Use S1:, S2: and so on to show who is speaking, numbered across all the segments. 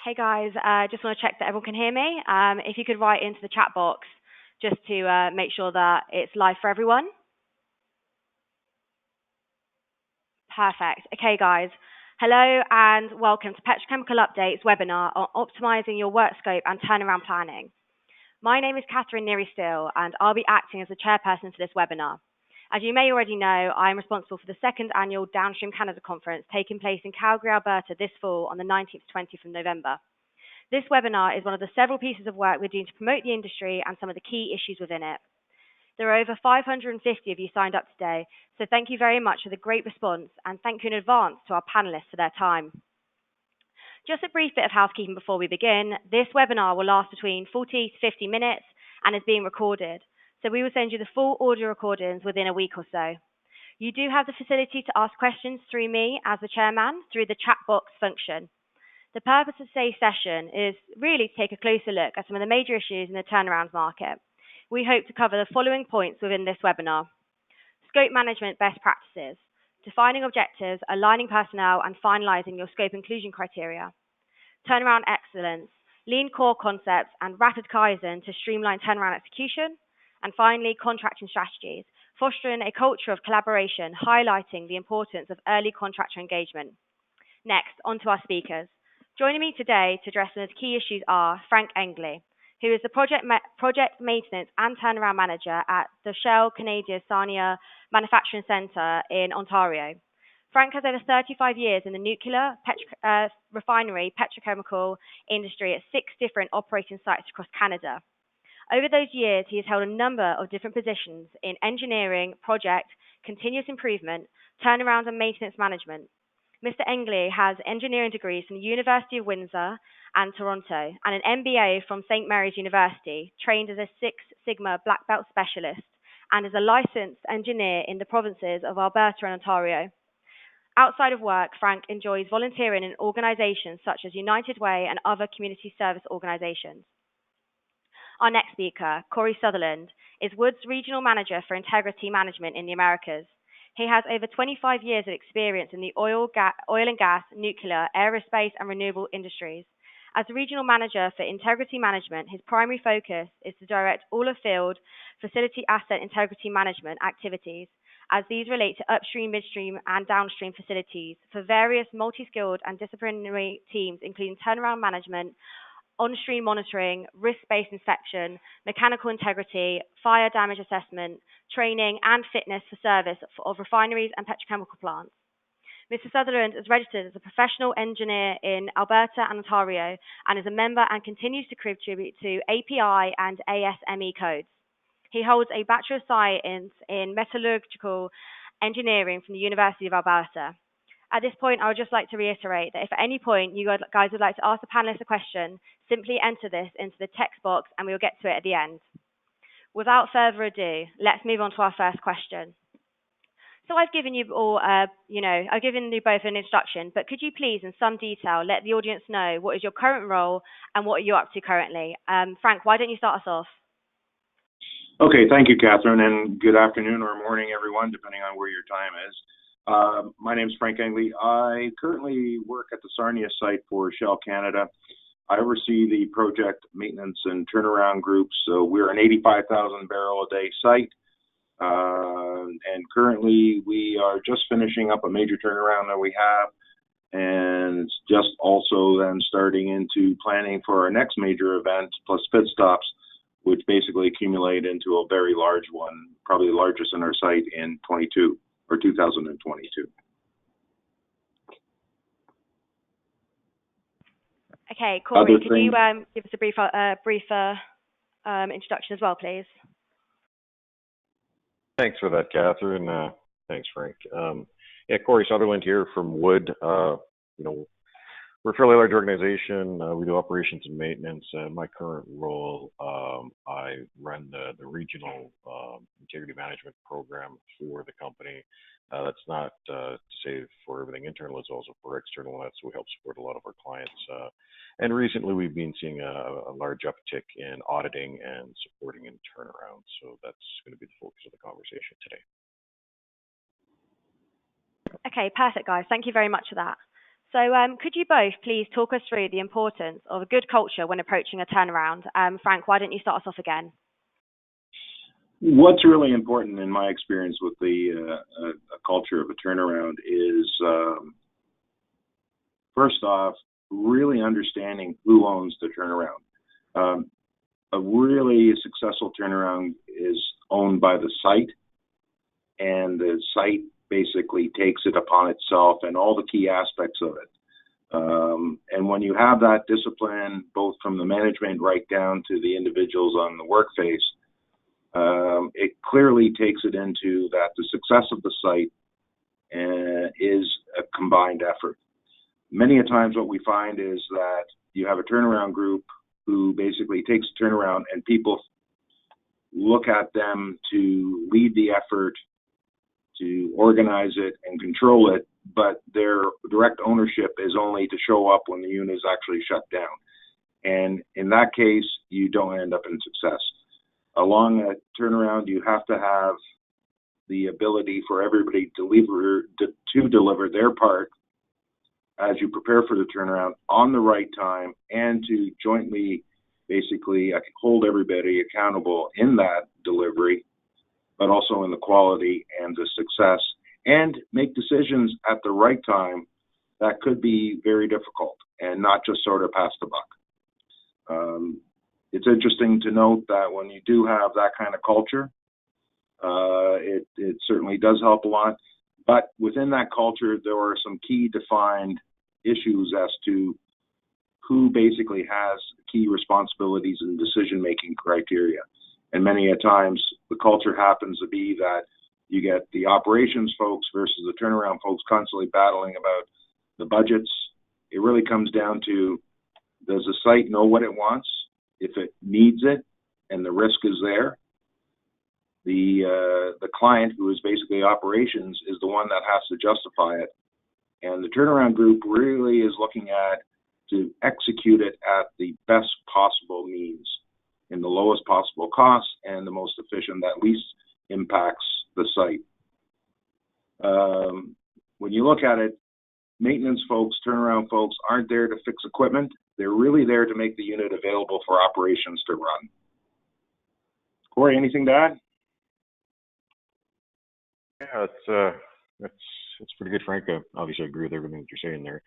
S1: Hey guys, just want to check that everyone can hear me. If you could write into the chat box just to make sure that it's live for everyone. Perfect. Okay guys, hello and welcome to Petrochemical Updates webinar on optimizing your work scope and turnaround planning. My name is Catherine Neary-Steele and I'll be acting as the chairperson for this webinar. As you may already know, I am responsible for the second annual Downstream Canada Conference taking place in Calgary, Alberta this fall on the 19th to 20th of November. This webinar is one of the several pieces of work we're doing to promote the industry and some of the key issues within it. There are over 550 of you signed up today, so thank you very much for the great response and thank you in advance to our panelists for their time. Just a brief bit of housekeeping before we begin. This webinar will last between 40 to 50 minutes and is being recorded, so we will send you the full audio recordings within a week or so. You do have the facility to ask questions through me as the chairman through the chat box function. The purpose of today's session is really to take a closer look at some of the major issues in the turnaround market. We hope to cover the following points within this webinar: scope management best practices, defining objectives, aligning personnel, and finalizing your scope inclusion criteria, turnaround excellence, lean core concepts, and rapid Kaizen to streamline turnaround execution, and finally, contracting strategies, fostering a culture of collaboration, highlighting the importance of early contractor engagement. Next, on to our speakers. Joining me today to address those key issues are Frank Engley, who is the project maintenance and turnaround manager at the Shell Canadian Sarnia Manufacturing Centre in Ontario. Frank has over 35 years in the nuclear, refinery, petrochemical industry at 6 different operating sites across Canada. Over those years, he has held a number of different positions in engineering, project, continuous improvement, turnaround and maintenance management. Mr. Engley has engineering degrees from the University of Windsor and Toronto and an MBA from St. Mary's University, trained as a Six Sigma Black Belt specialist and is a licensed engineer in the provinces of Alberta and Ontario. Outside of work, Frank enjoys volunteering in organizations such as United Way and other community service organizations. Our next speaker, Corey Sutherland, is Wood's Regional Manager for Integrity Management in the Americas. He has over 25 years of experience in the oil and gas, nuclear, aerospace, and renewable industries. As Regional Manager for Integrity Management, his primary focus is to direct all of field facility asset integrity management activities, as these relate to upstream, midstream, and downstream facilities for various multi-skilled and disciplinary teams, including turnaround management, on-stream monitoring, risk-based inspection, mechanical integrity, fire damage assessment, training, and fitness for service of refineries and petrochemical plants. Mr. Sutherland is registered as a professional engineer in Alberta and Ontario and is a member and continues to contribute to API and ASME codes. He holds a Bachelor of Science in Metallurgical Engineering from the University of Alberta. At this point, I would just like to reiterate that if at any point you guys would like to ask the panelists a question, simply enter this into the text box and we'll get to it at the end. Without further ado, let's move on to our first question. So I've given you all, I've given you both an introduction, but could you please, in some detail, let the audience know what is your current role and what are you up to currently? Frank, why don't you start us off?
S2: Okay, thank you, Catherine, and good afternoon or morning, everyone, depending on where your time is. My name is Frank Engley. I currently work at the Sarnia site for Shell Canada. I oversee the project maintenance and turnaround groups. So we're an 85,000 barrel a day site. And currently we are just finishing up a major turnaround that we have. And it's just also then starting into planning for our next major event plus pit stops, which basically accumulate into a very large one, probably the largest in our site in 2022.
S1: Okay, Corey, could you give us a brief introduction as well, please?
S3: Thanks for that, Catherine. Thanks, Frank. Corey Sutherland here from Wood. We're a fairly large organization. We do operations and maintenance. My current role, I run the regional integrity management program for the company. That's not to say for everything internal, it's also for external. That's we help support a lot of our clients. And recently we've been seeing a large uptick in auditing and supporting in turnarounds. So that's going to be the focus of the conversation today.
S1: Okay, perfect, guys. Thank you very much for that. So could you both please talk us through the importance of a good culture when approaching a turnaround? Frank, why don't you start us off again?
S2: What's really important in my experience with the a culture of a turnaround is, first off, really understanding who owns the turnaround. A really successful turnaround is owned by the site, and the site basically takes it upon itself and all the key aspects of it. And when you have that discipline, both from the management right down to the individuals on the work phase, it clearly takes it into that the success of the site is a combined effort. Many a times what we find is that you have a turnaround group who basically takes a turnaround and people look at them to lead the effort, to organize it and control it, but their direct ownership is only to show up when the unit is actually shut down. And in that case, you don't end up in success. Along a turnaround, you have to have the ability for everybody to deliver their part as you prepare for the turnaround on the right time, and to jointly basically hold everybody accountable in that delivery, but also in the quality and the success, and make decisions at the right time that could be very difficult and not just sort of pass the buck. It's interesting to note that when you do have that kind of culture, it certainly does help a lot. But within that culture, there are some key defined issues as to who basically has key responsibilities and decision-making criteria. And many a times, the culture happens to be that you get the operations folks versus the turnaround folks constantly battling about the budgets. It really comes down to, does the site know what it wants? If it needs it and the risk is there, the client, who is basically operations, is the one that has to justify it. And the turnaround group really is looking at to execute it at the best possible means, in the lowest possible cost and the most efficient that least impacts the site. When you look at it, maintenance folks, turnaround folks aren't there to fix equipment. They're really there to make the unit available for operations to run. Corey, anything to add?
S3: Yeah, it's pretty good, Frank. Obviously, I agree with everything that you're saying there.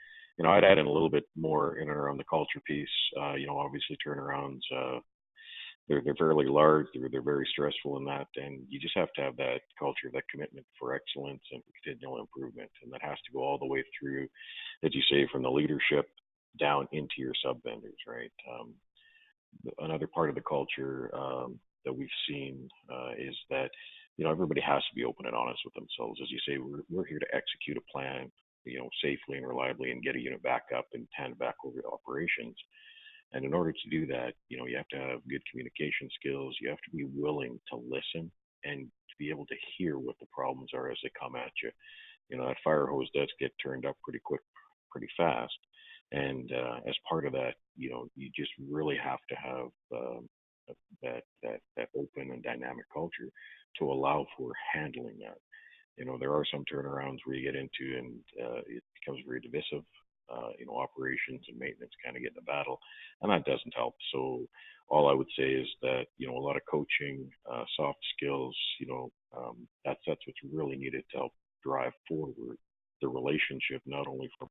S3: I'd add in a little bit more in and around the culture piece. Obviously turnarounds, they're fairly large. They're very stressful in that, and you just have to have that culture, that commitment for excellence and continual improvement, and that has to go all the way through, as you say, from the leadership down into your sub vendors, right? Another part of the culture that we've seen is that everybody has to be open and honest with themselves. As you say, we're here to execute a plan, safely and reliably, and get a unit back up and hand back over to operations. And in order to do that, you have to have good communication skills. You have to be willing to listen and to be able to hear what the problems are as they come at you. That fire hose does get turned up pretty quick, pretty fast. And as part of that, you just really have to have that open and dynamic culture to allow for handling that. There are some turnarounds where you get into and it becomes very divisive. Operations and maintenance kind of get in a battle, and that doesn't help. So all I would say is that, a lot of coaching, soft skills, that's what's really needed to help drive forward the relationship, not only from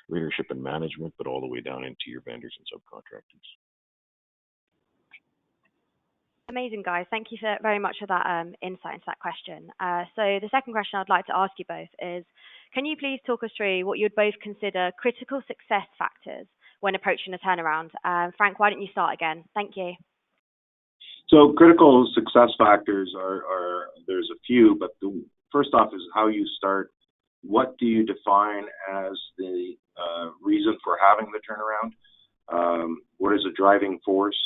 S3: leadership and management, but all the way down into your vendors and subcontractors.
S1: Amazing, guys. Thank you very much for that insight into that question. So the second question I'd like to ask you both is, can you please talk us through what you'd both consider critical success factors when approaching a turnaround? Frank, why don't you start again? Thank you.
S2: So critical success factors are there's a few, but the first off is how you start. What do you define as the reason for having the turnaround? What is a driving force?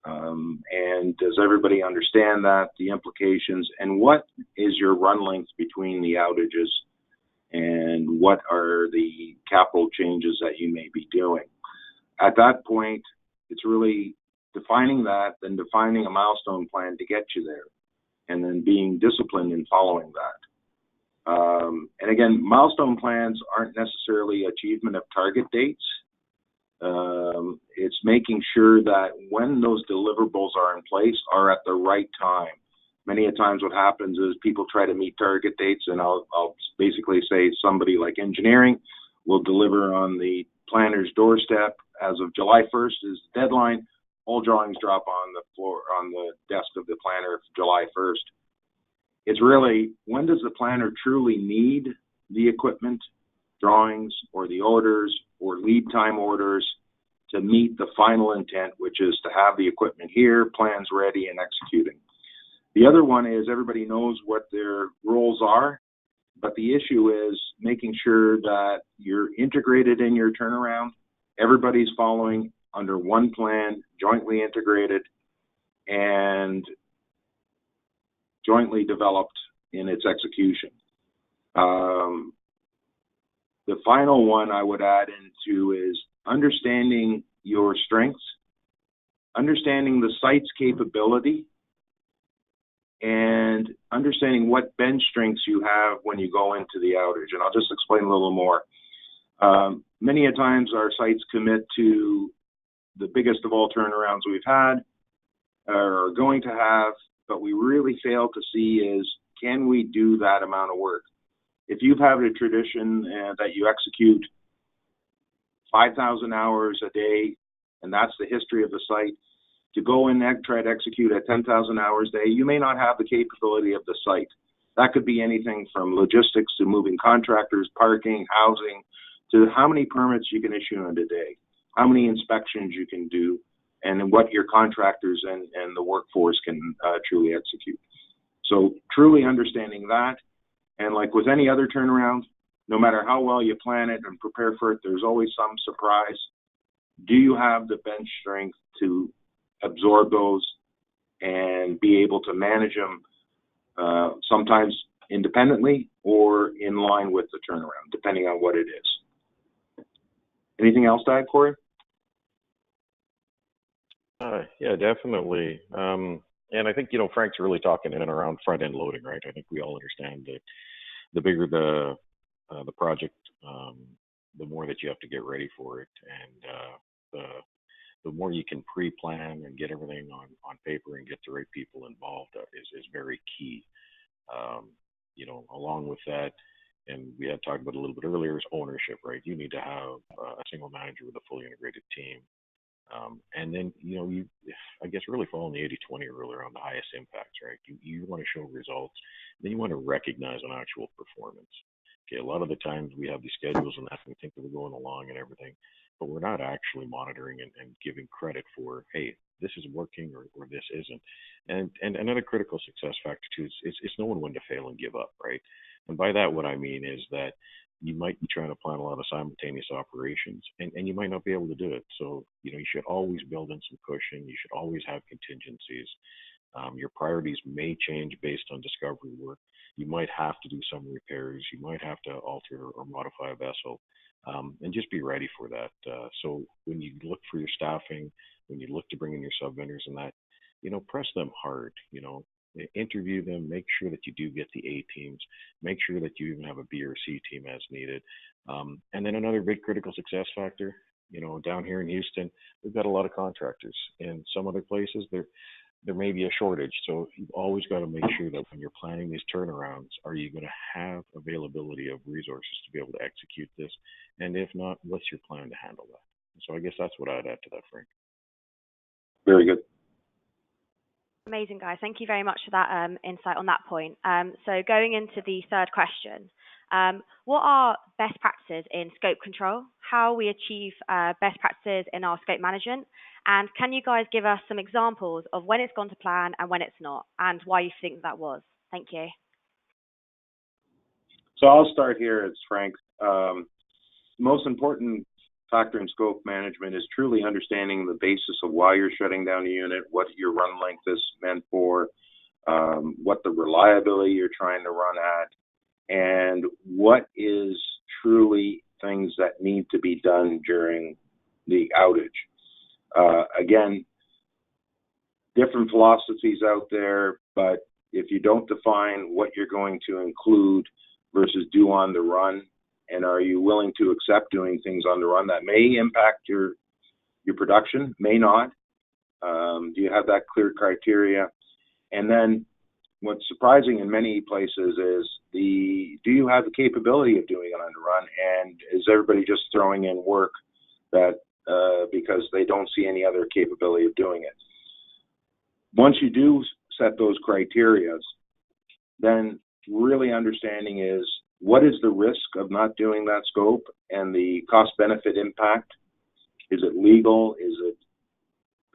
S2: And does everybody understand that, the implications, and what is your run length between the outages, and what are the capital changes that you may be doing? At that point, it's really defining that, then defining a milestone plan to get you there, and then being disciplined in following that. And again, milestone plans aren't necessarily achievement of target dates. It's making sure that when those deliverables are in place are at the right time. Many a times what happens is people try to meet target dates, and I'll basically say somebody like engineering will deliver on the planner's doorstep as of July 1st is the deadline. All drawings drop on the floor, on the desk of the planner July 1st. It's really, when does the planner truly need the equipment, drawings, or the orders, or lead time orders to meet the final intent, which is to have the equipment here, plans ready, and executing. The other one is everybody knows what their roles are, but the issue is making sure that you're integrated in your turnaround. Everybody's following under one plan, jointly integrated, and jointly developed in its execution. The final one I would add into is understanding your strengths, understanding the site's capability, and understanding what bench strengths you have when you go into the outage. And I'll just explain a little more. Many a times our sites commit to the biggest of all turnarounds we've had or are going to have, but we really fail to see is, can we do that amount of work? If you've had a tradition that you execute 5,000 hours a day, and that's the history of the site, to go in and try to execute at 10,000 hours a day, you may not have the capability of the site. That could be anything from logistics to moving contractors, parking, housing, to how many permits you can issue in a day, how many inspections you can do, and what your contractors and the workforce can truly execute. So truly understanding that, and like with any other turnaround, no matter how well you plan it and prepare for it, there's always some surprise. Do you have the bench strength to absorb those and be able to manage them sometimes independently or in line with the turnaround, depending on what it is? Anything else to add, Corey?
S3: Yeah, definitely. And I think, Frank's really talking in and around front-end loading, right? I think we all understand that the bigger the project, the more that you have to get ready for it, and the more you can pre-plan and get everything on paper and get the right people involved is very key. Along with that, and we had talked about a little bit earlier, is ownership, right? You need to have a single manager with a fully integrated team. And then, you, I guess, really following the 80-20 rule around the highest impacts, right? You want to show results, then you want to recognize an actual performance. Okay, a lot of the times we have these schedules and that, we think that we're going along and everything, but we're not actually monitoring and giving credit for, hey, this is working or this isn't. And another critical success factor too is knowing when to fail and give up, right? And by that, what I mean is that you might be trying to plan a lot of simultaneous operations and you might not be able to do it. So, you should always build in some cushion. You should always have contingencies. Your priorities may change based on discovery work. You might have to do some repairs. You might have to alter or modify a vessel, and just be ready for that. So when you look for your staffing, when you look to bring in your sub vendors and that, press them hard, interview them, make sure that you do get the A teams, make sure that you even have a B or C team as needed. And then another big critical success factor, down here in Houston, we've got a lot of contractors. In some other places, there may be a shortage. So you've always got to make sure that when you're planning these turnarounds, are you going to have availability of resources to be able to execute this? And if not, what's your plan to handle that? So I guess that's what I'd add to that, Frank.
S2: Very good.
S1: Amazing, guys. Thank you very much for that insight on that point. So going into the third question, what are best practices in scope control? How we achieve best practices in our scope management? And can you guys give us some examples of when it's gone to plan and when it's not, and why you think that was? Thank you.
S2: So I'll start here. It's Frank. Most important factor in scope management is truly understanding the basis of why you're shutting down a unit, what your run length is meant for, what the reliability you're trying to run at, and what is truly things that need to be done during the outage. Again, different philosophies out there, but if you don't define what you're going to include versus do on the run? And are you willing to accept doing things on the run that may impact your production, may not? Do you have that clear criteria? And then what's surprising in many places is do you have the capability of doing it on the run? And is everybody just throwing in work that because they don't see any other capability of doing it? Once you do set those criteria, then really understanding is what is the risk of not doing that scope and the cost-benefit impact? Is it legal? Is it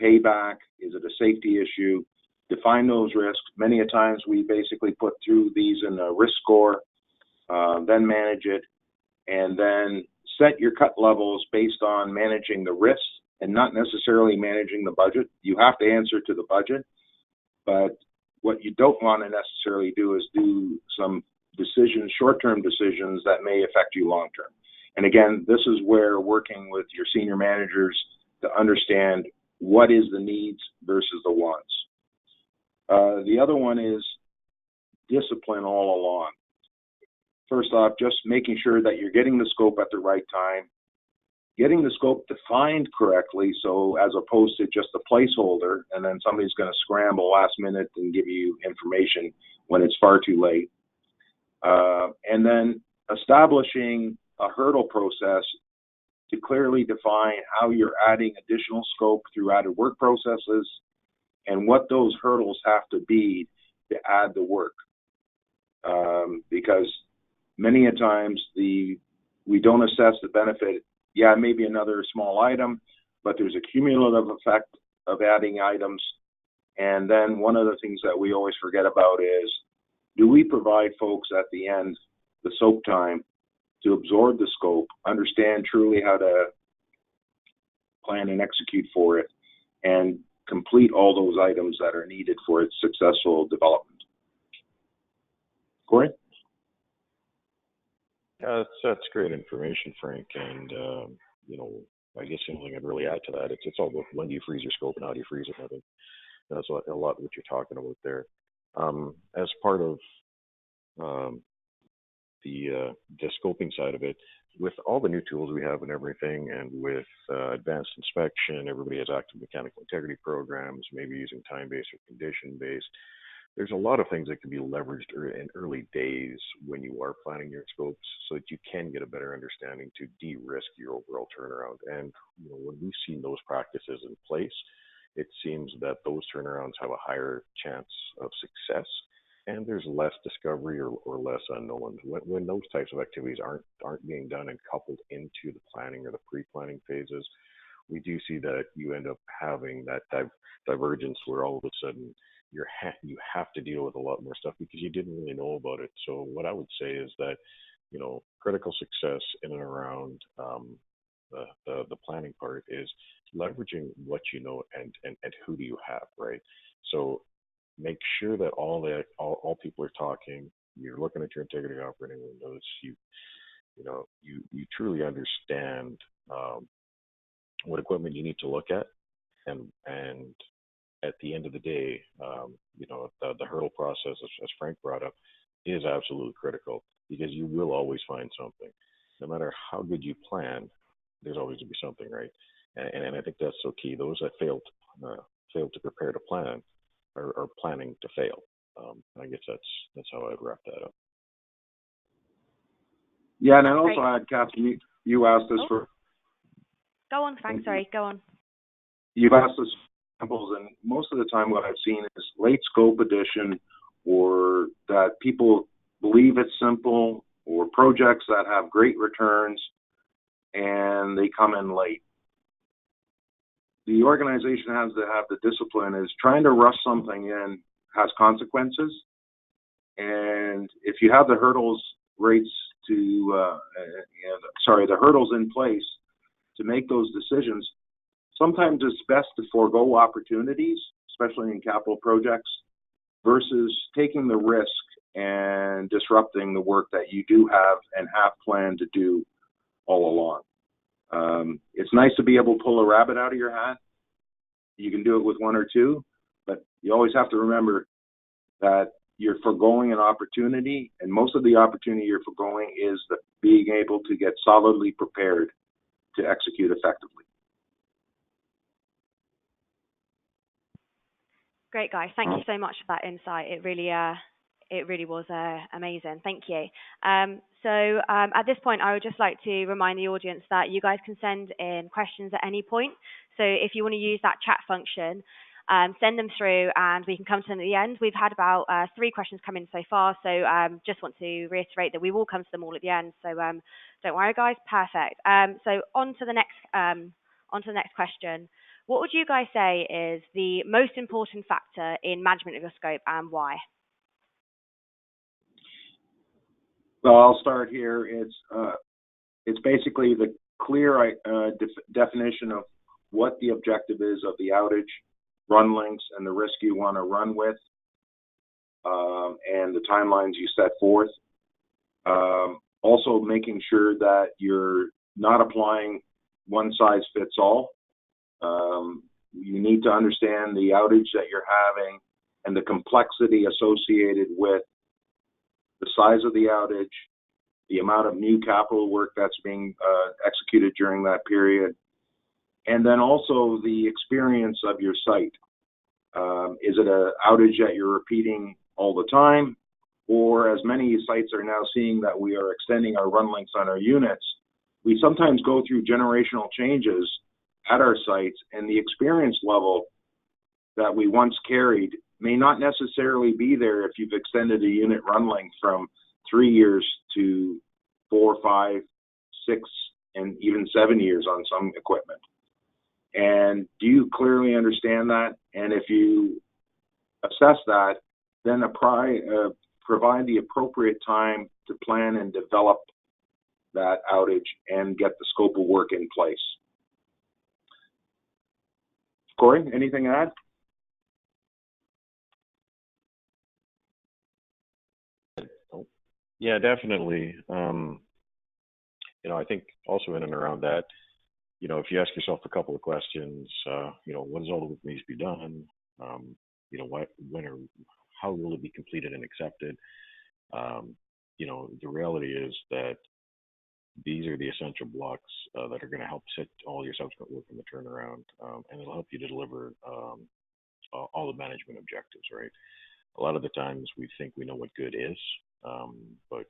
S2: payback? Is it a safety issue? Define those risks. Many a times we basically put through these in a risk score, then manage it, and then set your cut levels based on managing the risks and not necessarily managing the budget. You have to answer to the budget, but what you don't want to necessarily do is do some decisions, short-term decisions that may affect you long-term. And again, this is where working with your senior managers to understand what is the needs versus the wants. The other one is discipline all along. First off, just making sure that you're getting the scope at the right time, getting the scope defined correctly, so as opposed to just a placeholder, and then somebody's going to scramble last minute and give you information when it's far too late. And then establishing a hurdle process to clearly define how you're adding additional scope through added work processes and what those hurdles have to be to add the work. Because many a times we don't assess the benefit. Yeah, maybe another small item, but there's a cumulative effect of adding items. And then one of the things that we always forget about is, do we provide folks at the end the soak time to absorb the scope, understand truly how to plan and execute for it, and complete all those items that are needed for its successful development? Corey?
S3: That's great information, Frank. And, I guess the only thing I'd really add to that, it's all about when do you freeze your scope and how do you freeze it. I think that's a lot of what you're talking about there. As part of the scoping side of it, with all the new tools we have and everything, and with advanced inspection, everybody has active mechanical integrity programs, maybe using time-based or condition-based. There's a lot of things that can be leveraged in early days when you are planning your scopes so that you can get a better understanding to de-risk your overall turnaround. And when we've seen those practices in place, it seems that those turnarounds have a higher chance of success, and there's less discovery or less unknowns. When those types of activities aren't being done and coupled into the planning or the pre-planning phases, we do see that you end up having that divergence where all of a sudden you have to deal with a lot more stuff because you didn't really know about it. So what I would say is that, critical success in and around the planning part is leveraging what you know and who do you have, right? So make sure that all people are talking. You're looking at your integrity operating windows. You truly understand what equipment you need to look at, and at the end of the day, the hurdle process, as Frank brought up, is absolutely critical because you will always find something. No matter how good you plan, there's always to be something, right? And I think that's so key. Those that fail to prepare to plan are planning to fail. I guess that's how I'd wrap that up.
S2: Yeah, and I'd also add, Catherine, you asked us for...
S1: Go on, Frank. Sorry, go on.
S2: You've asked us examples, and most of the time what I've seen is late scope addition, or that people believe it's simple, or projects that have great returns and they come in late. The organization has to have the discipline. Is trying to rush something in has consequences, and if you have the hurdles the hurdles in place to make those decisions, sometimes it's best to forego opportunities, especially in capital projects, versus taking the risk and disrupting the work that you do have and have planned to do all along. It's nice to be able to pull a rabbit out of your hat. You can do it with one or two, but you always have to remember that you're foregoing an opportunity, and most of the opportunity you're foregoing is the being able to get solidly prepared to execute effectively.
S1: Great, guys. Thank you so much for that insight. It really was amazing. Thank you. At this point, I would just like to remind the audience that you guys can send in questions at any point. So if you want to use that chat function, send them through and we can come to them at the end. We've had about 3 questions come in so far, so just want to reiterate that we will come to them all at the end. So don't worry, guys. Perfect. So on to the next question. What would you guys say is the most important factor in management of your scope and why?
S2: Well, I'll start here. It's basically the clear definition of what the objective is of the outage, run lengths, and the risk you want to run with, and the timelines you set forth. Also making sure that you're not applying one size fits all. You need to understand the outage that you're having and the complexity associated with the size of the outage, the amount of new capital work that's being executed during that period, and then also the experience of your site. Is it an outage that you're repeating all the time? Or as many sites are now seeing that we are extending our run lengths on our units, we sometimes go through generational changes at our sites, and the experience level that we once carried may not necessarily be there if you've extended a unit run length from 3 years to 4, 5, 6, and even 7 years on some equipment. And do you clearly understand that? And if you assess that, then provide the appropriate time to plan and develop that outage and get the scope of work in place. Corey, anything to add?
S3: Yeah, definitely. I think also in and around that, if you ask yourself a couple of questions, what does all the work needs to be done? How will it be completed and accepted? The reality is that these are the essential blocks that are going to help set all your subsequent work in the turnaround, and it'll help you to deliver all the management objectives, right? A lot of the times we think we know what good is, but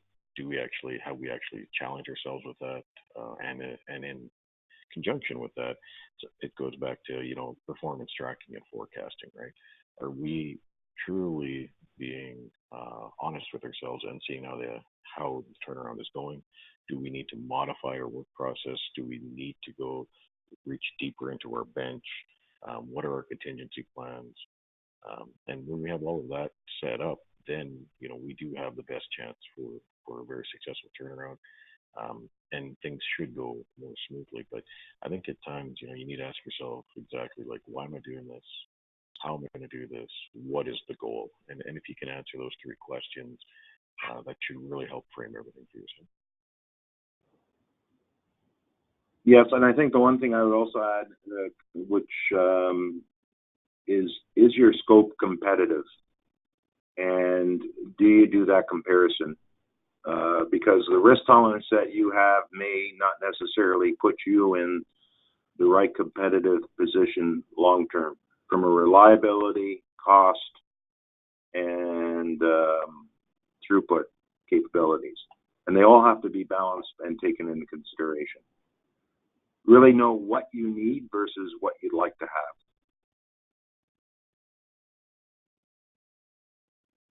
S3: have we actually challenge ourselves with that? And in conjunction with that, it goes back to, performance tracking and forecasting, right? Are we truly being honest with ourselves and seeing how the turnaround is going? Do we need to modify our work process? Do we need to go reach deeper into our bench? What are our contingency plans? And when we have all of that set up, then we do have the best chance for a very successful turnaround, and things should go more smoothly. But I think at times, you need to ask yourself exactly why am I doing this? How am I going to do this? What is the goal? And if you can answer those 3 questions, that should really help frame everything for yourself.
S2: Yes, and I think the one thing I would also add, which is your scope competitive? And do you do that comparison? Because the risk tolerance that you have may not necessarily put you in the right competitive position long term from a reliability, cost, and throughput capabilities. And they all have to be balanced and taken into consideration. Really know what you need versus what you'd like to have.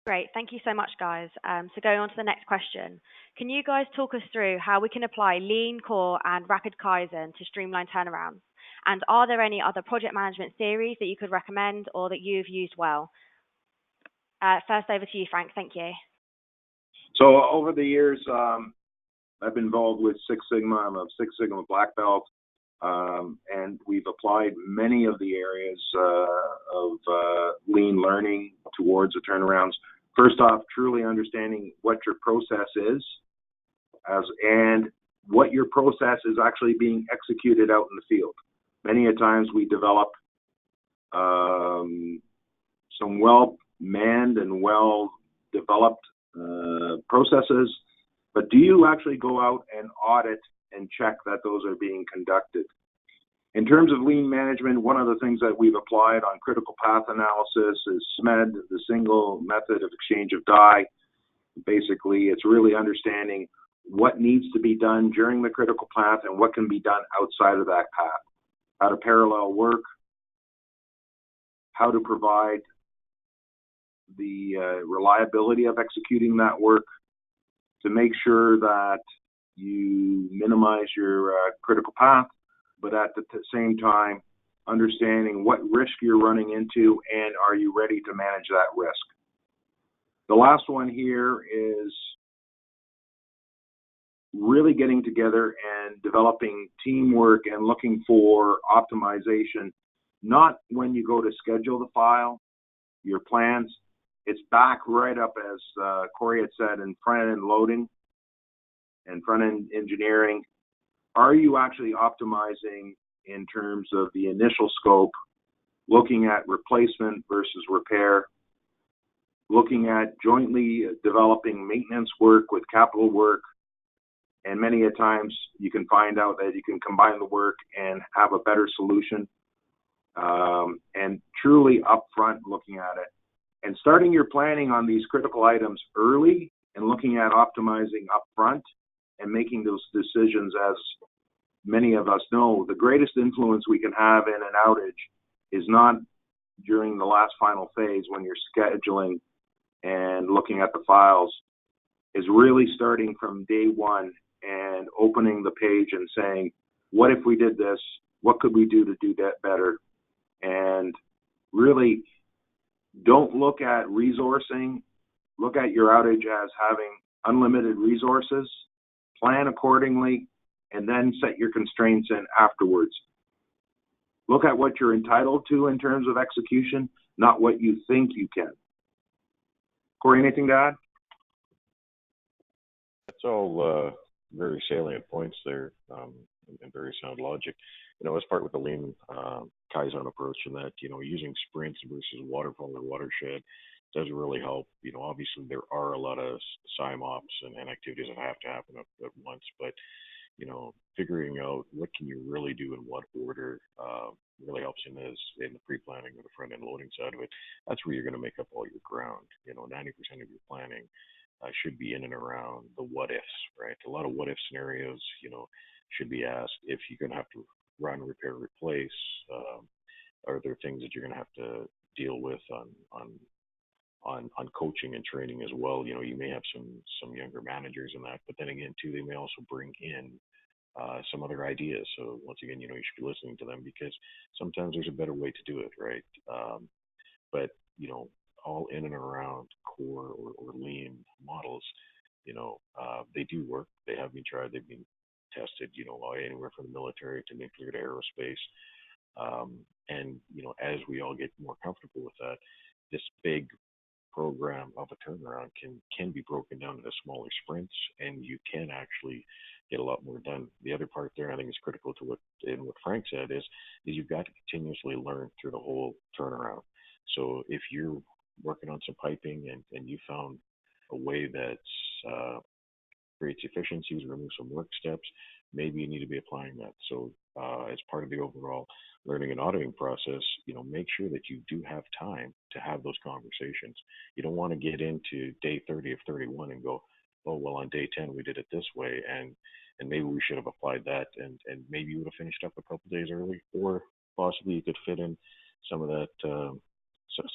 S1: Great. Thank you so much, guys. So going on to the next question. Can you guys talk us through how we can apply Lean, Core, and Rapid Kaizen to streamline turnarounds? And are there any other project management theories that you could recommend or that you've used well? First over to you, Frank. Thank you.
S2: So over the years, I've been involved with Six Sigma. I'm a Six Sigma black belt. And we've applied many of the areas of lean learning towards the turnarounds. First off, truly understanding what your process is and what your process is actually being executed out in the field. Many a times we develop some well-manned and developed processes, but do you actually go out and audit and check that those are being conducted? In terms of lean management, one of the things that we've applied on critical path analysis is SMED, the single method of exchange of die. Basically, it's really understanding what needs to be done during the critical path and what can be done outside of that path. How to parallel work, how to provide the reliability of executing that work to make sure that you minimize your critical path, but at the same time, understanding what risk you're running into and are you ready to manage that risk. The last one here is really getting together and developing teamwork and looking for optimization, not when you go to schedule the file, your plans. It's back right up, as Corey had said, in front-end loading and front-end engineering. Are you actually optimizing in terms of the initial scope, looking at replacement versus repair, looking at jointly developing maintenance work with capital work, and many a times you can find out that you can combine the work and have a better solution, and truly upfront looking at it. And starting your planning on these critical items early and looking at optimizing upfront and making those decisions. As many of us know, the greatest influence we can have in an outage is not during the last final phase when you're scheduling and looking at the files, is really starting from day one and opening the page and saying, what if we did this? What could we do to do that better? And really don't look at resourcing. Look at your outage as having unlimited resources, plan accordingly, and then set your constraints in afterwards. Look at what you're entitled to in terms of execution, not what you think you can. Corey, anything to add?
S3: That's all very salient points there, and very sound logic. Let's start with the lean Kaizen approach, and that, using sprints versus waterfall or watershed does really help. Obviously there are a lot of SIMOPs and activities that have to happen at once, but figuring out what can you really do in what order really helps in the pre-planning or the front-end loading side of it. That's where you're going to make up all your ground. 90% of your planning should be in and around the what ifs, right? A lot of what if scenarios, should be asked. If you're going to have to run, repair, replace, are there things that you're going to have to deal with on coaching and training as well? You may have some younger managers in that, but then again too, they may also bring in some other ideas. So once again, you should be listening to them, because sometimes there's a better way to do it, right? But all in and around core or lean models, they do work. They have been tried. They've been tested, anywhere from the military to nuclear to aerospace. And as we all get more comfortable with that, this big program of a turnaround can be broken down into smaller sprints, and you can actually get a lot more done. The other part there, I think, is critical to what Frank said, is you've got to continuously learn through the whole turnaround. So if you're working on some piping and you found a way that creates efficiencies, remove some work steps, maybe you need to be applying that. So as part of the overall learning and auditing process, make sure that you do have time to have those conversations. You don't want to get into day 30 of 31 and go, oh, well, on day 10 we did it this way, and maybe we should have applied that, and maybe you would have finished up a couple days early, or possibly you could fit in some of that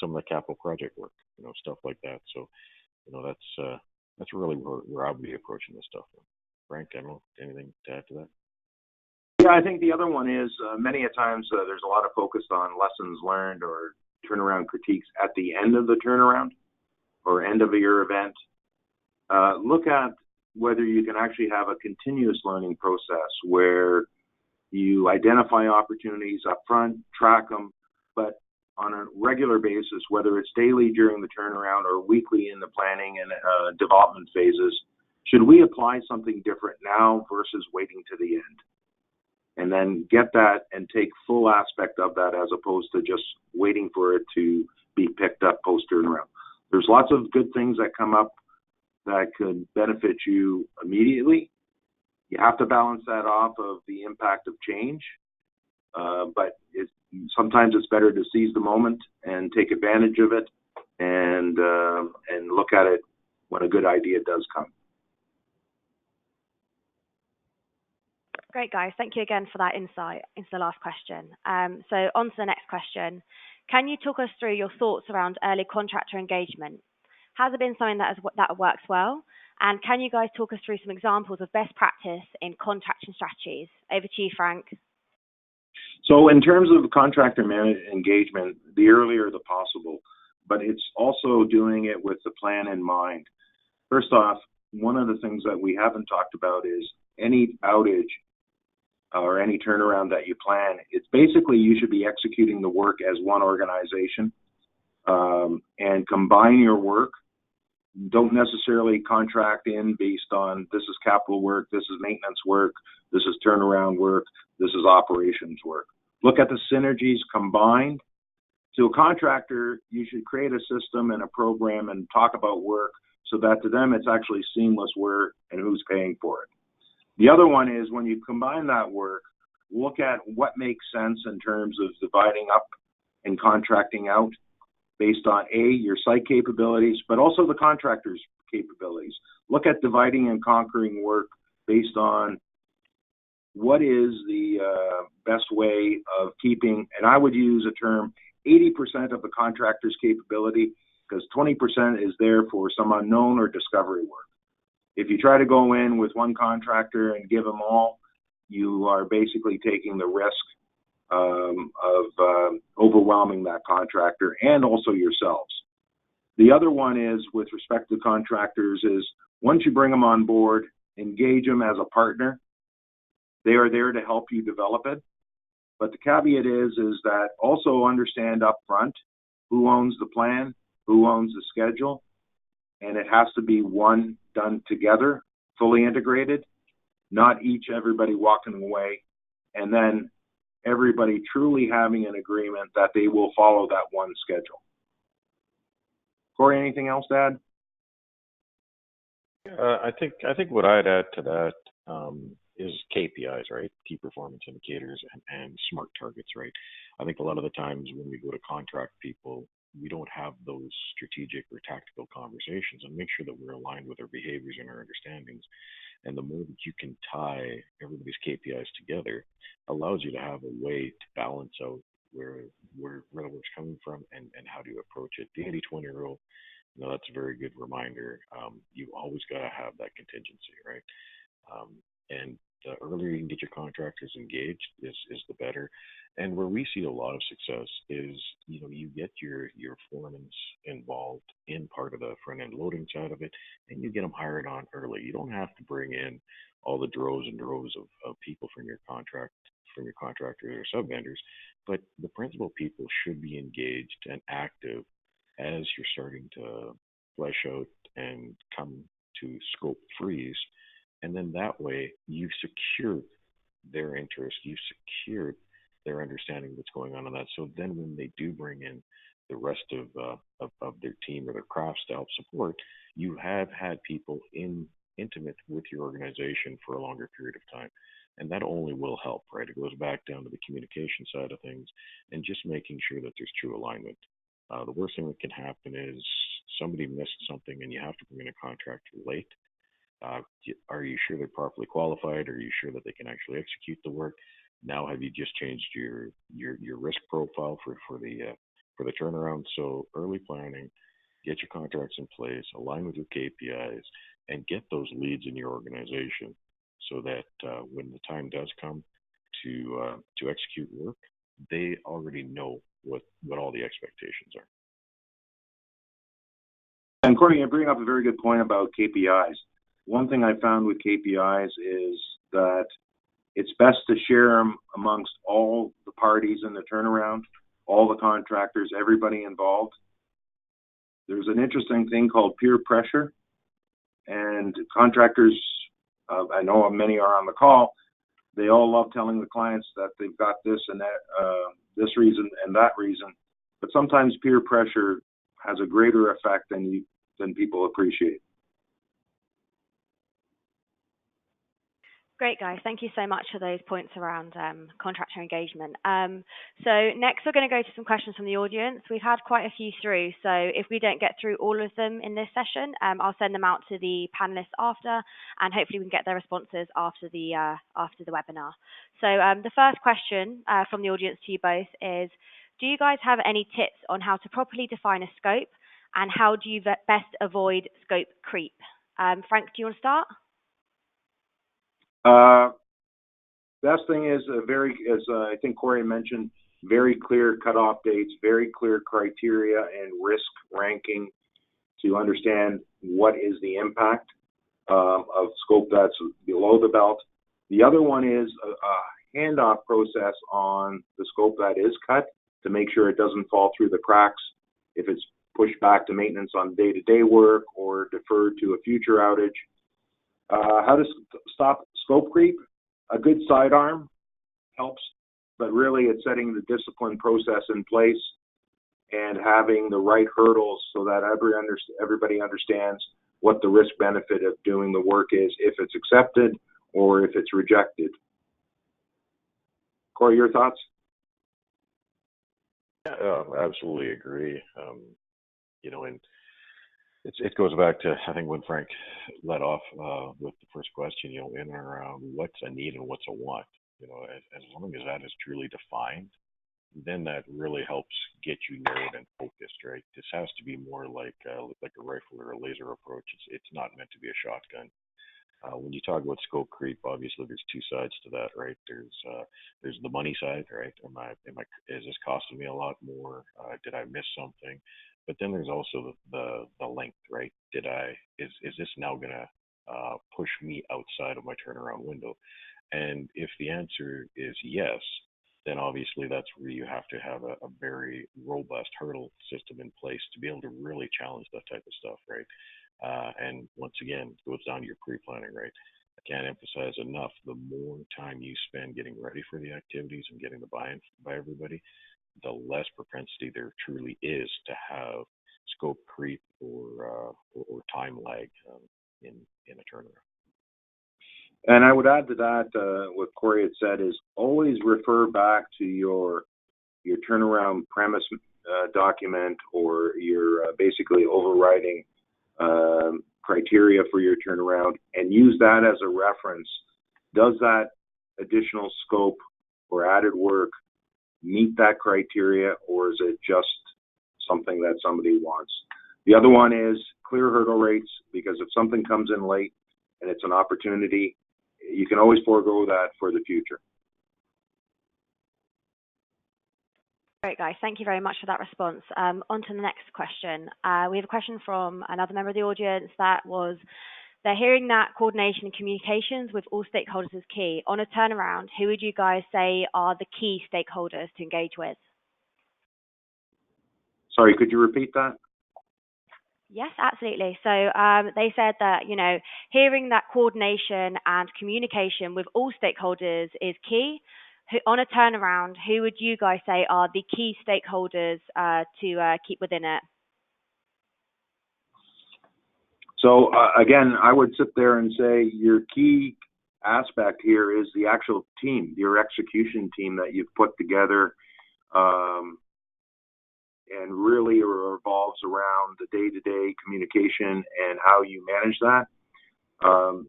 S3: some of the capital project work, stuff like that. So that's really where I'll be approaching this stuff. Frank, I don't know, anything to add to that?
S2: Yeah, I think the other one is many a times there's a lot of focus on lessons learned or turnaround critiques at the end of the turnaround or end of your event. Look at whether you can actually have a continuous learning process where you identify opportunities up front, track them, but on a regular basis, whether it's daily during the turnaround or weekly in the planning and development phases, should we apply something different now versus waiting to the end? And then get that and take full aspect of that, as opposed to just waiting for it to be picked up post turnaround. There's lots of good things that come up that could benefit you immediately. You have to balance that off of the impact of change, but sometimes it's better to seize the moment and take advantage of it, and look at it when a good idea does come.
S1: Great, guys. Thank you again for that insight into the last question. So on to the next question. Can you talk us through your thoughts around early contractor engagement? Has it been something that works well? And can you guys talk us through some examples of best practice in contracting strategies? Over to you, Frank.
S2: So in terms of contractor engagement, the earlier the possible, but it's also doing it with the plan in mind. First off, one of the things that we haven't talked about is any outage or any turnaround that you plan. It's basically you should be executing the work as one organization, and combine your work. Don't necessarily contract in based on this is capital work, this is maintenance work, this is turnaround work, this is operations work. Look at the synergies combined. To a contractor, you should create a system and a program and talk about work so that to them it's actually seamless where and who's paying for it. The other one is when you combine that work, look at what makes sense in terms of dividing up and contracting out based on your site capabilities, but also the contractor's capabilities. Look at dividing and conquering work based on what is the best way of keeping, and I would use a term, 80% of the contractor's capability, because 20% is there for some unknown or discovery work. If you try to go in with one contractor and give them all, you are basically taking the risk of overwhelming that contractor and also yourselves. The other one is, with respect to contractors, is once you bring them on board, engage them as a partner. They are there to help you develop it. But the caveat is that also understand up front who owns the plan, who owns the schedule, and it has to be one done together, fully integrated, not everybody walking away, and then everybody truly having an agreement that they will follow that one schedule. Corey, anything else to add?
S3: I think what I'd add to that is KPIs, right? Key performance indicators and SMART targets, right? I think a lot of the times when we go to contract people, we don't have those strategic or tactical conversations and make sure that we're aligned with our behaviors and our understandings. And the more that you can tie everybody's KPIs together, allows you to have a way to balance out where the work's coming from and how do you approach it. The 80-20 rule, that's a very good reminder. You always got to have that contingency, right? And the earlier you can get your contractors engaged is the better. And where we see a lot of success is, you get your foremen involved in part of the front end loading side of it, and you get them hired on early. You don't have to bring in all the droves and droves of people from your contractors or sub vendors, but the principal people should be engaged and active as you're starting to flesh out and come to scope freeze. And then that way you've secured their interest, you've secured their understanding of what's going on that. So then when they do bring in the rest of their team or their craft to help support, you have had people intimate with your organization for a longer period of time. And that only will help, right? It goes back down to the communication side of things and just making sure that there's true alignment. The worst thing that can happen is somebody missed something and you have to bring in a contractor late. Are you sure they're properly qualified? Are you sure that they can actually execute the work? Now, have you just changed your risk profile for the turnaround? So early planning, get your contracts in place, align with your KPIs, and get those leads in your organization so that when the time does come to execute work, they already know what all the expectations are.
S2: And Courtney, you bring up a very good point about KPIs. One thing I found with KPIs is that it's best to share them amongst all the parties in the turnaround, all the contractors, everybody involved. There's an interesting thing called peer pressure, and contractors, I know many are on the call, they all love telling the clients that they've got this and that, this reason and that reason, but sometimes peer pressure has a greater effect than people appreciate.
S1: Great, guys. Thank you so much for those points around contractor engagement. So next, we're going to go to some questions from the audience. We've had quite a few through, so if we don't get through all of them in this session, I'll send them out to the panelists after, and hopefully we can get their responses after the webinar. So the first question from the audience to you both is, do you guys have any tips on how to properly define a scope, and how do you best avoid scope creep? Frank, do you want to start?
S2: Best thing is as I think Corey mentioned, very clear cutoff dates, very clear criteria and risk ranking to understand what is the impact of scope that's below the belt. The other one is a handoff process on the scope that is cut to make sure it doesn't fall through the cracks if it's pushed back to maintenance on day-to-day work or deferred to a future outage. How to stop scope creep? A good sidearm helps, but really it's setting the discipline process in place and having the right hurdles so that everybody understands what the risk benefit of doing the work is, if it's accepted or if it's rejected. Corey, your thoughts?
S3: Yeah, absolutely agree. And it goes back to, I think, when Frank led off with the first question, in and around what's a need and what's a want. As long as that is truly defined, then that really helps get you narrowed and focused, right? This has to be more like a rifle or a laser approach. It's not meant to be a shotgun. When you talk about scope creep, obviously there's two sides to that, right? There's the money side, right? Is this costing me a lot more? Did I miss something? But then there's also the length, right? Is this now gonna push me outside of my turnaround window? And if the answer is yes, then obviously that's where you have to have a very robust hurdle system in place to be able to really challenge that type of stuff, right? And once again, it goes down to your pre-planning, right? I can't emphasize enough, the more time you spend getting ready for the activities and getting the buy-in by everybody, the less propensity there truly is to have scope creep or time lag in a turnaround.
S2: And I would add to that, what Corey had said is always refer back to your turnaround premise document or your basically overriding criteria for your turnaround, and use that as a reference. Does that additional scope or added work meet that criteria, or is it just something that somebody wants? The other one is clear hurdle rates, because if something comes in late and it's an opportunity, you can always forego that for the future.
S1: Great, guys. Thank you very much for that response. On to the next question. We have a question from another member of the audience that was, they're hearing that coordination and communications with all stakeholders is key. On a turnaround, who would you guys say are the key stakeholders to engage with?
S2: Sorry, could you repeat that?
S1: Yes, absolutely. So they said that, hearing that coordination and communication with all stakeholders is key. On a turnaround, who would you guys say are the key stakeholders to keep within it?
S2: So again, I would sit there and say your key aspect here is the actual team, your execution team that you've put together, and really revolves around the day-to-day communication and how you manage that.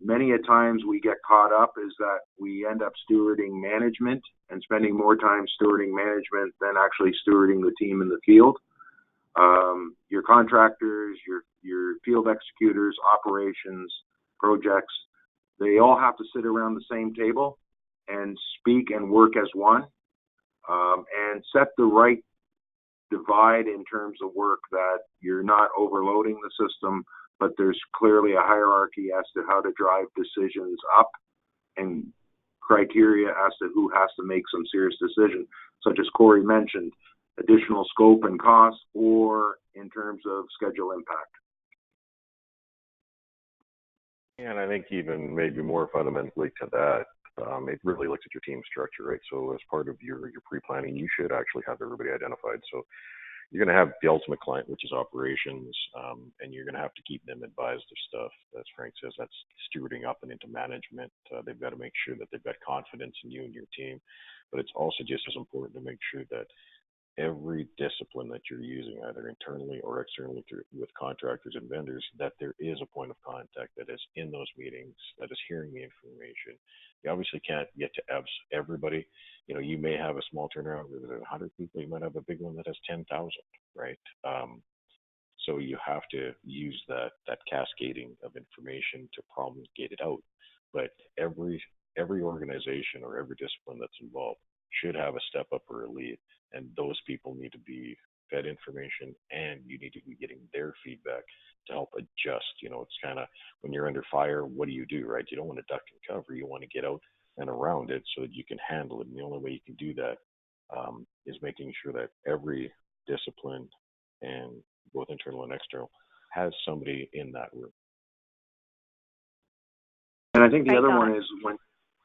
S2: Many a times we get caught up is that we end up stewarding management and spending more time stewarding management than actually stewarding the team in the field. Your contractors, your field executors, operations, projects, they all have to sit around the same table and speak and work as one, and set the right divide in terms of work, that you're not overloading the system, but there's clearly a hierarchy as to how to drive decisions up and criteria as to who has to make some serious decision, such as Corey mentioned, additional scope and cost, or in terms of schedule impact.
S3: And I think even maybe more fundamentally to that, it really looks at your team structure, right? So as part of your pre-planning, you should actually have everybody identified. So you're going to have the ultimate client, which is operations, and you're going to have to keep them advised of stuff. As Frank says, that's stewarding up and into management. They've got to make sure that they've got confidence in you and your team, but it's also just as important to make sure that every discipline that you're using, either internally or externally with contractors and vendors, that there is a point of contact that is in those meetings, that is hearing the information. You obviously can't get to everybody. You may have a small turnaround where there's 100 people. You might have a big one that has 10,000, right? So you have to use that cascading of information to promulgate it out. But every organization or every discipline that's involved should have a step up or a lead, and those people need to be fed information, and you need to be getting their feedback to help adjust. It's kind of, when you're under fire, what do you do, right? You don't want to duck and cover. You want to get out and around it so that you can handle it. And the only way you can do that is making sure that every discipline, and both internal and external, has somebody in that room.
S2: And I think the other one is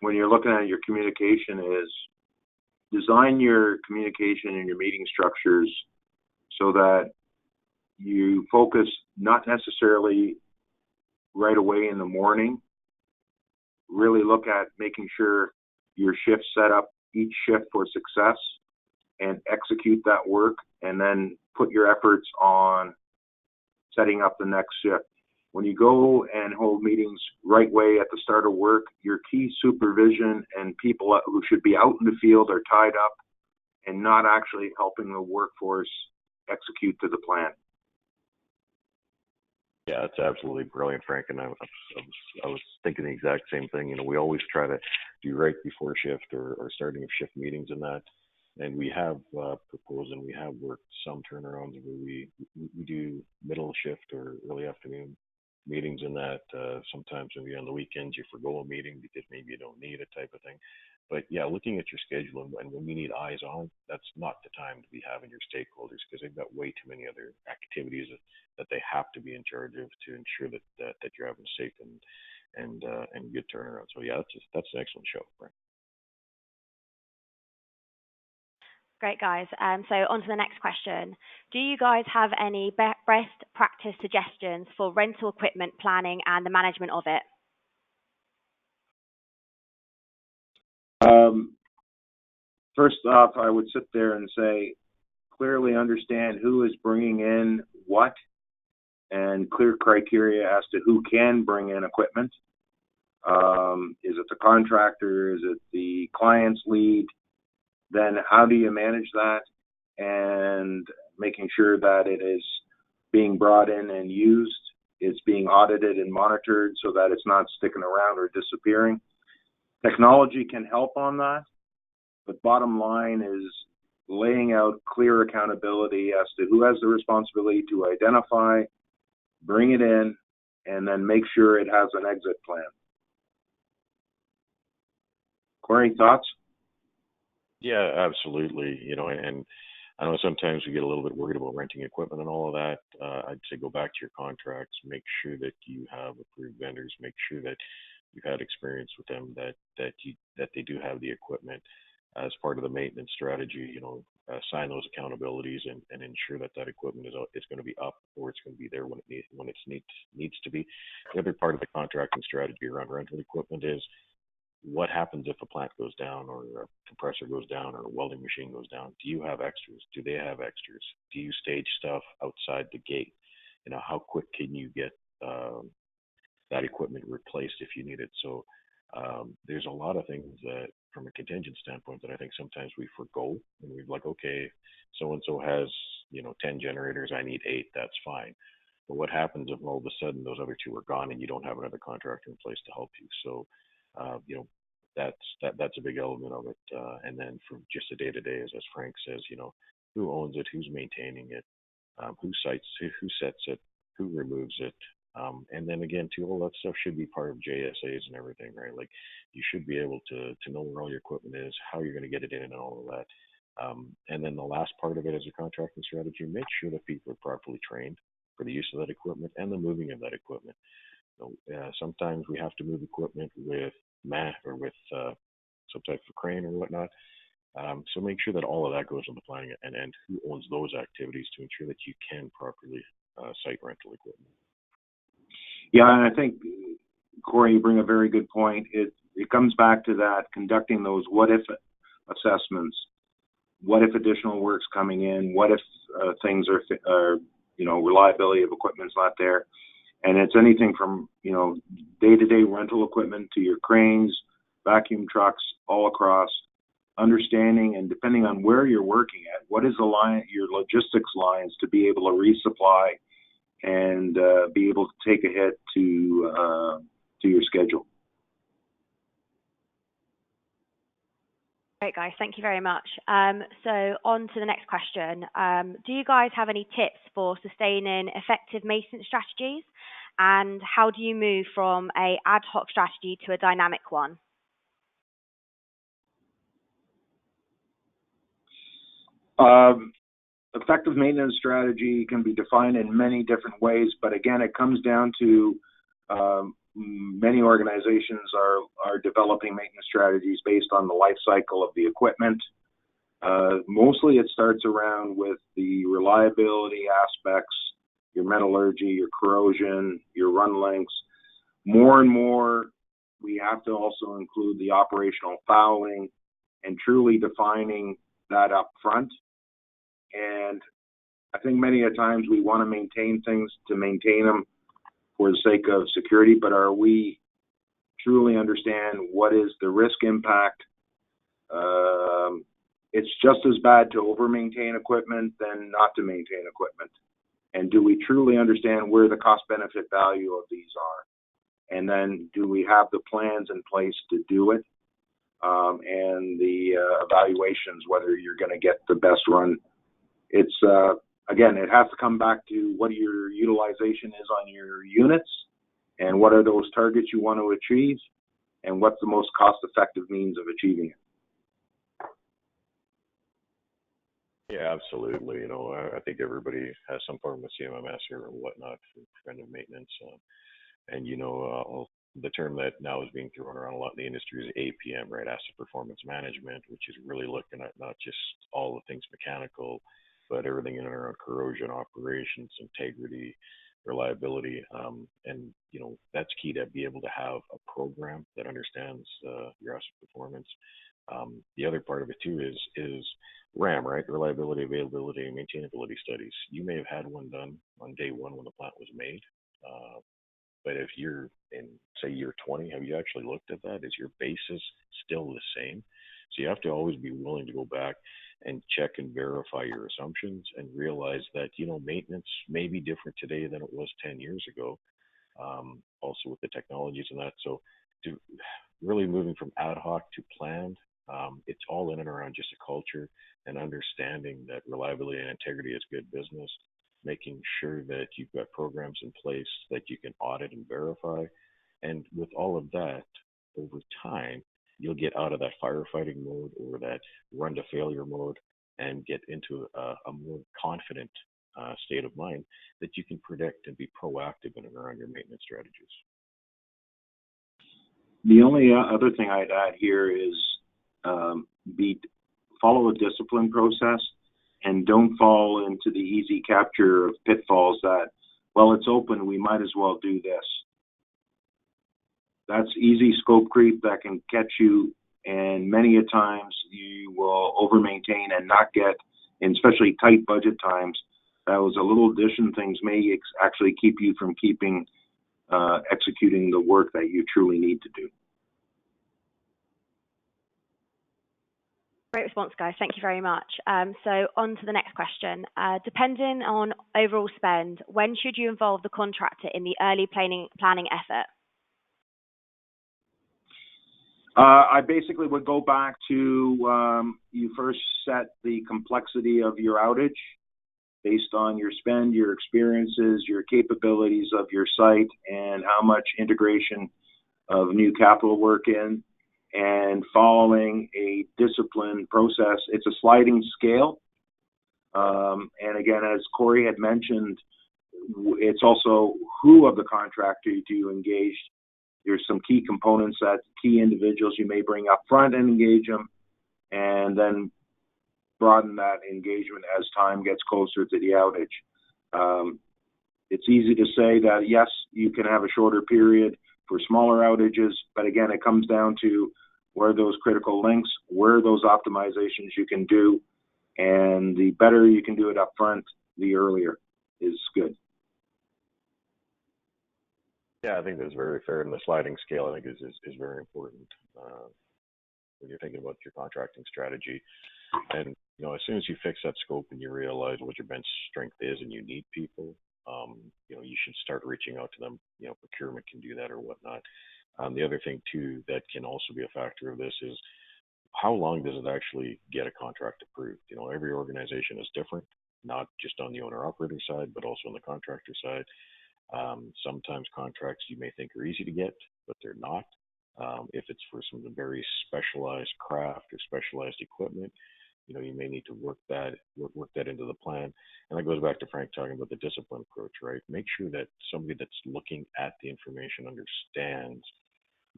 S2: when you're looking at your communication is design your communication and your meeting structures so that you focus not necessarily right away in the morning. Really look at making sure your shift set up each shift for success and execute that work, and then put your efforts on setting up the next shift. When you go and hold meetings right way at the start of work, your key supervision and people who should be out in the field are tied up and not actually helping the workforce execute to the plan.
S3: Yeah, that's absolutely brilliant, Frank. And I was thinking the exact same thing. We always try to do right before shift or starting of shift meetings and that. And we have proposed and we have worked some turnarounds where we do middle shift or early afternoon meetings in that. Sometimes maybe on the weekends you forgo a meeting because maybe you don't need it, type of thing. But yeah, looking at your schedule, and when you need eyes on, that's not the time to be having your stakeholders, because they've got way too many other activities that they have to be in charge of to ensure that you're having a safe and good turnaround. So yeah, that's an excellent show, Frank.
S1: Great, guys. So on to the next question. Do you guys have any best practice suggestions for rental equipment planning and the management of it?
S2: First off, I would sit there and say, clearly understand who is bringing in what, and clear criteria as to who can bring in equipment. Is it the contractor? Is it the client's lead? Then how do you manage that, and making sure that it is being brought in and used, it's being audited and monitored so that it's not sticking around or disappearing. Technology can help on that, but bottom line is laying out clear accountability as to who has the responsibility to identify, bring it in, and then make sure it has an exit plan. Corey, thoughts?
S3: Yeah, absolutely. And I know sometimes we get a little bit worried about renting equipment and all of that. I'd say go back to your contracts, make sure that you have approved vendors, make sure that you've had experience with them, that they do have the equipment as part of the maintenance strategy. Assign those accountabilities and ensure that equipment is going to be up, or it's going to be there when it needs to be. The other part of the contracting strategy around rental equipment is, what happens if a plant goes down, or a compressor goes down, or a welding machine goes down? Do you have extras? Do they have extras? Do you stage stuff outside the gate? How quick can you get that equipment replaced if you need it? So there's a lot of things that, from a contingent standpoint, that I think sometimes we forgo, and we're like, okay, so and so has 10 generators, I need 8, that's fine. But what happens if all of a sudden those other 2 are gone and you don't have another contractor in place to help you? So that's a big element of it. And then for just the day-to-day, as Frank says, who owns it, who's maintaining it, who sets it, who removes it. And then again, too, all that stuff should be part of JSAs and everything, right? Like, you should be able to know where all your equipment is, how you're going to get it in, and all of that. And then the last part of it as a contracting strategy, make sure that people are properly trained for the use of that equipment and the moving of that equipment. So, sometimes we have to move equipment with mat or with some type of crane or whatnot. So make sure that all of that goes into planning and who owns those activities to ensure that you can properly site rental equipment.
S2: Yeah, and I think, Corey, you bring a very good point. It comes back to that, conducting those what-if assessments. What if additional work's coming in? What if things are, reliability of equipment's not there? And it's anything from, day-to-day rental equipment to your cranes, vacuum trucks, all across, understanding and depending on where you're working at, what is your logistics lines to be able to resupply and be able to take a hit to your schedule.
S1: Great, guys. Thank you very much. So on to the next question. Do you guys have any tips for sustaining effective maintenance strategies? And how do you move from a ad hoc strategy to a dynamic one?
S2: Effective maintenance strategy can be defined in many different ways, but again, it comes down to many organizations are developing maintenance strategies based on the life cycle of the equipment. Mostly it starts around with the reliability aspects, your metallurgy, your corrosion, your run lengths. More and more, we have to also include the operational fouling and truly defining that up front. And I think many a times we want to maintain things to maintain them for the sake of security, but are we truly understand what is the risk impact? It's just as bad to over-maintain equipment than not to maintain equipment. And do we truly understand where the cost-benefit value of these are? And then do we have the plans in place to do it? And the evaluations, whether you're going to get the best run. It's, again, it has to come back to what your utilization is on your units and what are those targets you want to achieve and what's the most cost-effective means of achieving it.
S3: Yeah, absolutely. I think everybody has some form of CMMS or whatnot for preventive maintenance. And the term that now is being thrown around a lot in the industry is APM, right? Asset Performance Management, which is really looking at not just all the things mechanical, but everything in and around corrosion, operations, integrity, reliability. And that's key to be able to have a program that understands your asset performance. The other part of it too is RAM, right? Reliability, availability, and maintainability studies. You may have had one done on day one when the plant was made. But if you're in, say, year 20, have you actually looked at that? Is your basis still the same? So you have to always be willing to go back and check and verify your assumptions and realize that, maintenance may be different today than it was 10 years ago, also with the technologies and that. So really moving from ad hoc to planned, it's all in and around just a culture and understanding that reliability and integrity is good business, making sure that you've got programs in place that you can audit and verify. And with all of that, over time, you'll get out of that firefighting mode or that run to failure mode and get into a more confident state of mind that you can predict and be proactive in and around your maintenance strategies.
S2: The only other thing I'd add here is follow a discipline process and don't fall into the easy capture of pitfalls that, well, it's open, we might as well do this. That's easy scope creep that can catch you, and many a times you will over-maintain and not get, in especially tight budget times, those little addition things may actually keep you from executing the work that you truly need to do.
S1: Great response, guys. Thank you very much. So on to the next question. Depending on overall spend, when should you involve the contractor in the early planning effort?
S2: I basically would go back to you first set the complexity of your outage based on your spend, your experiences, your capabilities of your site, and how much integration of new capital work in. And following a disciplined process, it's a sliding scale. And again, as Corey had mentioned, it's also who of the contractor do you engage. There's some key components that key individuals you may bring up front and engage them, and then broaden that engagement as time gets closer to the outage. It's easy to say that, yes, you can have a shorter period for smaller outages, but again, it comes down to where are those critical links, where are those optimizations you can do, and the better you can do it up front, the earlier is good.
S3: Yeah, I think that's very fair. And the sliding scale, I think, is very important when you're thinking about your contracting strategy. And as soon as you fix that scope and you realize what your bench strength is, and you need people, you should start reaching out to them. Procurement can do that or whatnot. The other thing too that can also be a factor of this is how long does it actually get a contract approved? Every organization is different, not just on the owner operator side, but also on the contractor side. Sometimes contracts you may think are easy to get, but they're not. If it's for some very specialized craft or specialized equipment, you may need to work that into the plan. And that goes back to Frank talking about the discipline approach, right? Make sure that somebody that's looking at the information understands,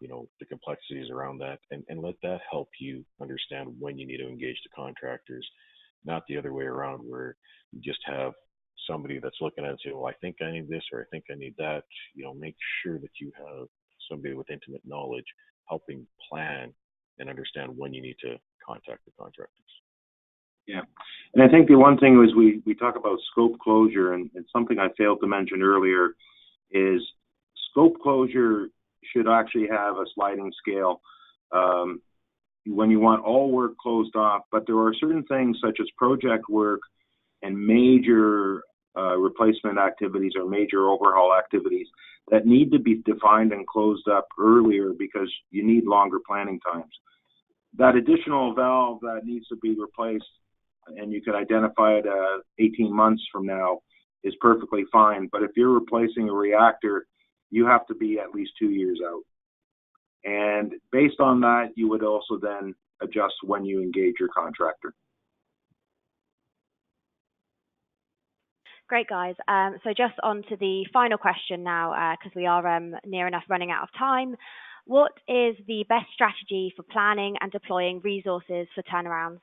S3: the complexities around that, and let that help you understand when you need to engage the contractors, not the other way around where you just have somebody that's looking at it and say, well, I think I need this or I think I need that. Make sure that you have somebody with intimate knowledge helping plan and understand when you need to contact the contractors.
S2: Yeah. And I think the one thing is we talk about scope closure, and something I failed to mention earlier is scope closure should actually have a sliding scale when you want all work closed off, but there are certain things such as project work and major replacement activities or major overhaul activities that need to be defined and closed up earlier because you need longer planning times. That additional valve that needs to be replaced, and you could identify it 18 months from now, is perfectly fine. But if you're replacing a reactor, you have to be at least 2 years out. And based on that, you would also then adjust when you engage your contractor.
S1: Great, guys. So just on to the final question now, because we are near enough running out of time. What is the best strategy for planning and deploying resources for turnarounds?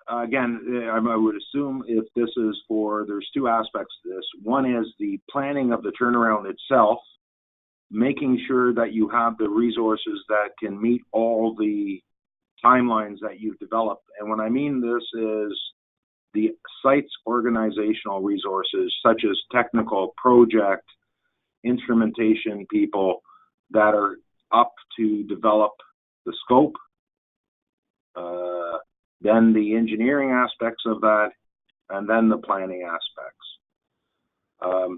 S2: Again, I would assume if this is there's two aspects to this. One is the planning of the turnaround itself, making sure that you have the resources that can meet all the timelines that you've developed. And when I mean this is the site's organizational resources, such as technical, project, instrumentation people that are up to develop the scope, then the engineering aspects of that, and then the planning aspects.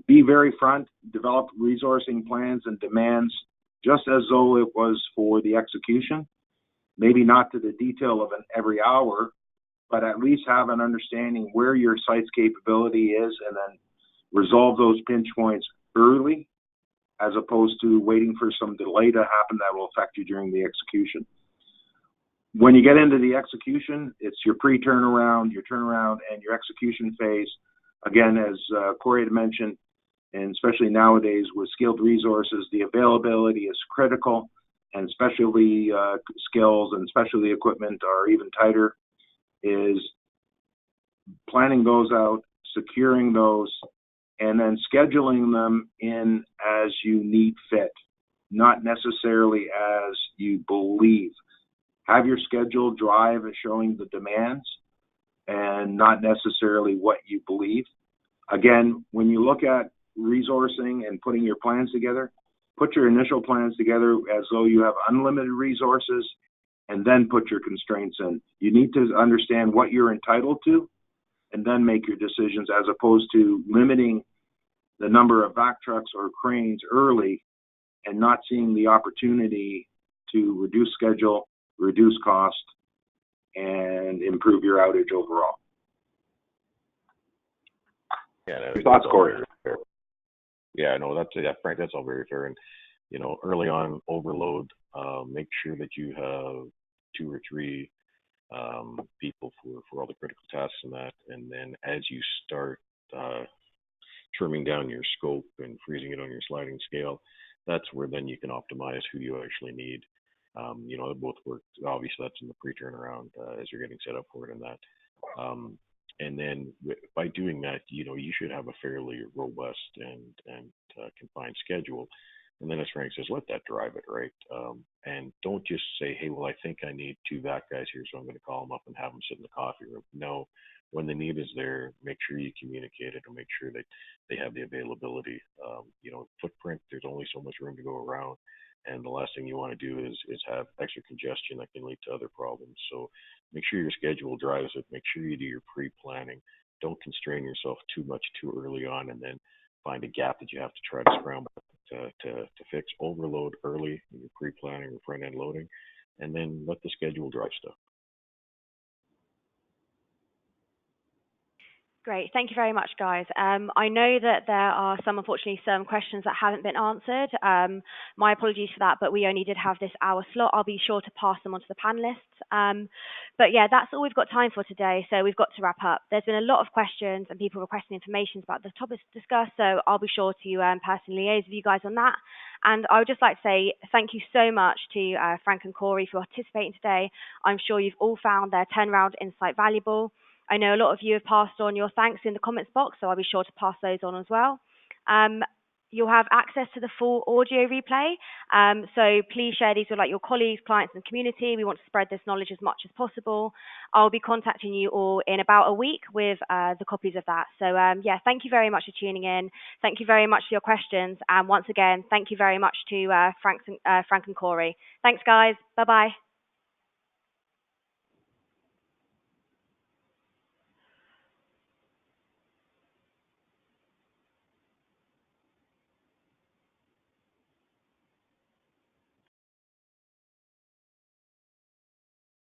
S2: Be very front, develop resourcing plans and demands just as though it was for the execution. Maybe not to the detail of an every hour, but at least have an understanding where your site's capability is and then resolve those pinch points early as opposed to waiting for some delay to happen that will affect you during the execution. When you get into the execution, it's your pre-turnaround, your turnaround, and your execution phase. Again, as Corey had mentioned, and especially nowadays with skilled resources, the availability is critical, and specialty skills and specialty equipment are even tighter, is planning those out, securing those, and then scheduling them in as you need fit, not necessarily as you believe. Have your schedule drive as showing the demands and not necessarily what you believe. Again, when you look at resourcing and putting your plans together, put your initial plans together as though you have unlimited resources and then put your constraints in. You need to understand what you're entitled to and then make your decisions as opposed to limiting the number of vac trucks or cranes early and not seeing the opportunity to reduce schedule, reduce cost, and improve your outage overall.
S3: Yeah,
S2: Your thoughts, Corey?
S3: Yeah, no, Frank, that's all very fair. And early on overload, make sure that you have 2 or 3 people for all the critical tasks and that. And then as you start trimming down your scope and freezing it on your sliding scale, that's where then you can optimize who you actually need. Both work. Obviously, that's in the pre-turnaround as you're getting set up for it and that. And then by doing that, you should have a fairly robust and confined schedule. And then as Frank says, let that drive it, right? And don't just say, hey, well, I think I need 2 vac guys here, so I'm going to call them up and have them sit in the coffee room. No, when the need is there, make sure you communicate it and make sure that they have the availability. Footprint, there's only so much room to go around. And the last thing you want to do is have extra congestion that can lead to other problems. So make sure your schedule drives it. Make sure you do your pre-planning. Don't constrain yourself too much too early on and then find a gap that you have to try to scramble to fix. Overload early in your pre-planning or front-end loading, and then let the schedule drive stuff.
S1: Great. Thank you very much, guys. I know that there are unfortunately, some questions that haven't been answered. My apologies for that, but we only did have this hour slot. I'll be sure to pass them on to the panelists. But yeah, that's all we've got time for today. So we've got to wrap up. There's been a lot of questions and people requesting information about the topics discussed. So I'll be sure to personally liaise with you guys on that. And I would just like to say thank you so much to Frank and Corey for participating today. I'm sure you've all found their turnaround insight valuable. I know a lot of you have passed on your thanks in the comments box, so I'll be sure to pass those on as well. You'll have access to the full audio replay, so please share these with your colleagues, clients, and community. We want to spread this knowledge as much as possible. I'll be contacting you all in about a week with the copies of that. So thank you very much for tuning in. Thank you very much for your questions, and once again, thank you very much to Frank and Corey. Thanks, guys. Bye-bye.